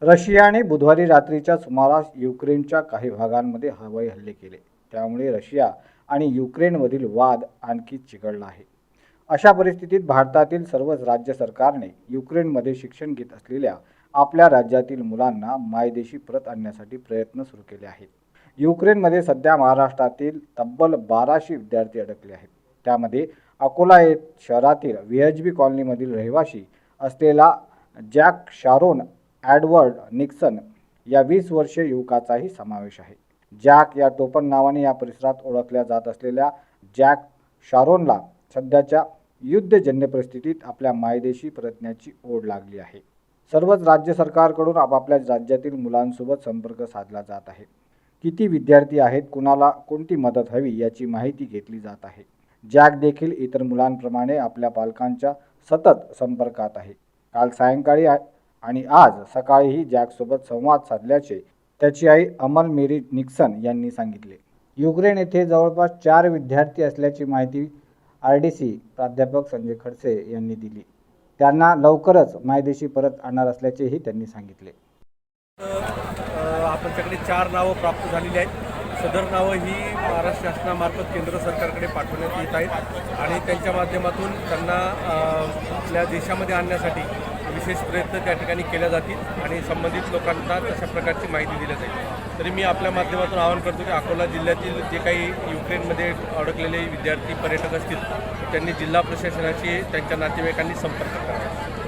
रशियाने बुधवारी रात्रीच्या सुमारास युक्रेनच्या काही भागांमध्ये हवाई हल्ले केले. त्यामुळे रशिया आणि युक्रेनमधील वाद आणखी चिघळला आहे. अशा परिस्थितीत भारतातील सर्वच राज्य सरकारने युक्रेनमध्ये शिक्षण घेत असलेल्या आपल्या राज्यातील मुलांना मायदेशी परत आणण्यासाठी प्रयत्न सुरू केले आहेत. युक्रेनमध्ये सध्या महाराष्ट्रातील तब्बल 1200 विद्यार्थी अडकले आहेत. त्यामध्ये अकोला शहरातील व्हीएचबी कॉलनीमधील रहिवासी असलेला जॅक शारोन एडवर्ड निक्सन या 20 वर्षीय युवकाचाही समावेश आहे. जॅक या टोपण नावाने या परिसरात ओळखल्या जात असलेल्या जॅक शारोनला सध्याच्या युद्धजन्य परिस्थितीत आपल्या मायदेशी परतण्याची ओढ लागली आहे. सर्वच राज्य सरकारकडून आपापल्या राज्यातील मुलांसोबत संपर्क साधला जात आहे. किती विद्यार्थी आहेत, कुणाला कोणती मदत हवी याची माहिती घेतली जात आहे. जॅक देखील इतर मुलांप्रमाणे आपल्या पालकांच्या सतत संपर्कात आहे. काल सायंकाळी आणि आज सकाळीही जॅकसोबत संवाद साधल्याचे त्याची आई अमल मेरी निक्सन यांनी सांगितले. युक्रेन येथे जवळपास 4 विद्यार्थी असल्याची माहिती RDC प्राध्यापक संजय खडसे यांनी दिली. त्यांना लवकरच मायदेशी परत आणणार असल्याचेही त्यांनी सांगितले. आपल्याकडे 4 नावं प्राप्त झालेली आहेत. सदर नावं ही महाराष्ट्र शासनामार्फत केंद्र सरकारकडे पाठवण्यात येत आहेत आणि त्यांच्या माध्यमातून त्यांना आपल्या देशामध्ये आणण्यासाठी विशेष प्रयत्न त्या ठिकाणी केल्या जातील आणि संबंधित लोकांना तशा प्रकारची माहिती दिली जाईल. तरी मी आपल्या माध्यमातून आवाहन करतो की अकोला जिल्ह्यातील जे काही युक्रेनमध्ये अडकलेले विद्यार्थी पर्यटक असतील त्यांनी जिल्हा प्रशासनाशी त्यांच्या नातेवाईकांनी संपर्क करावा.